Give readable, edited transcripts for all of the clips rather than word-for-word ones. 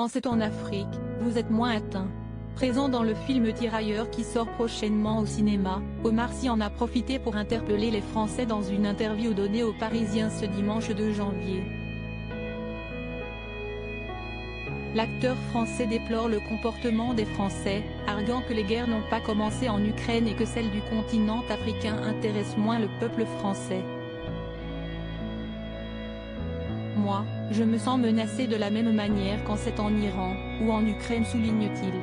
Quand c'est en Afrique, vous êtes moins atteint. Présent dans le film Tirailleurs qui sort prochainement au cinéma, Omar Sy en a profité pour interpeller les Français dans une interview donnée aux Parisiens ce dimanche 2 janvier. L'acteur français déplore le comportement des Français, arguant que les guerres n'ont pas commencé en Ukraine et que celles du continent africain intéressent moins le peuple français. Moi, je me sens menacé de la même manière quand c'est en Iran, ou en Ukraine, souligne-t-il.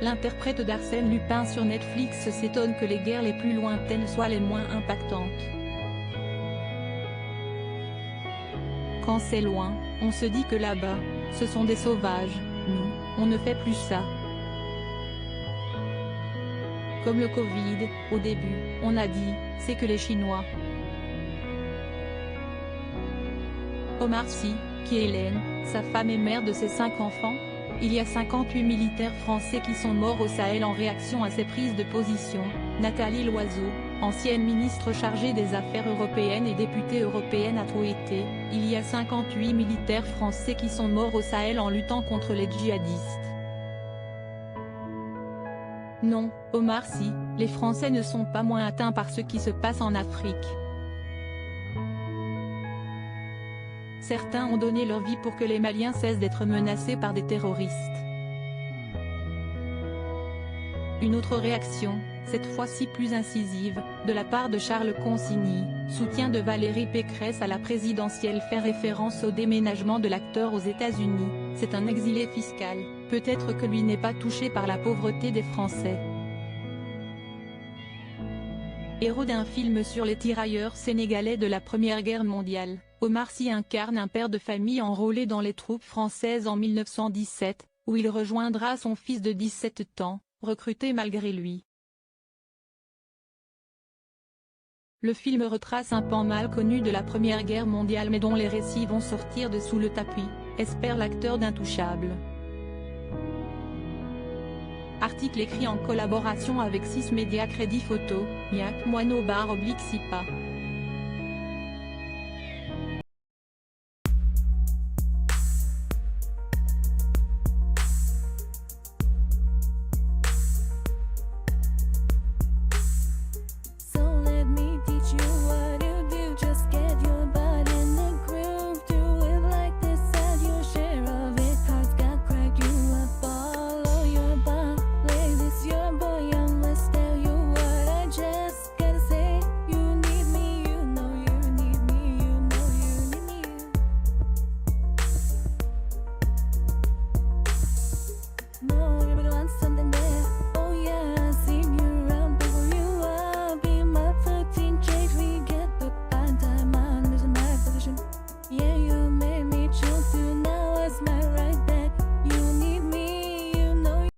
L'interprète d'Arsène Lupin sur Netflix s'étonne que les guerres les plus lointaines soient les moins impactantes. Quand c'est loin, on se dit que là-bas, ce sont des sauvages, nous, on ne fait plus ça. Comme le Covid, au début, on a dit, c'est que les Chinois. Omar Sy, qui est Hélène, sa femme et mère de ses 5 enfants. Il y a 58 militaires français qui sont morts au Sahel en réaction à ces prises de position. Nathalie Loiseau, ancienne ministre chargée des Affaires européennes et députée européenne a tweeté, il y a 58 militaires français qui sont morts au Sahel en luttant contre les djihadistes. Non, Omar Sy, les Français ne sont pas moins atteints par ce qui se passe en Afrique. Certains ont donné leur vie pour que les Maliens cessent d'être menacés par des terroristes. Une autre réaction, cette fois-ci plus incisive, de la part de Charles Consigny, soutien de Valérie Pécresse à la présidentielle, fait référence au déménagement de l'acteur aux États-Unis. C'est un exilé fiscal, peut-être que lui n'est pas touché par la pauvreté des Français. Héros d'un film sur les tirailleurs sénégalais de la Première Guerre mondiale, Omar Sy incarne un père de famille enrôlé dans les troupes françaises en 1917, où il rejoindra son fils de 17 ans, recruté malgré lui. Le film retrace un pan mal connu de la Première Guerre mondiale mais dont les récits vont sortir de sous le tapis, espère l'acteur d'Intouchable. Article écrit en collaboration avec 6 médias Crédit Photo, Miak Moino /Sipa.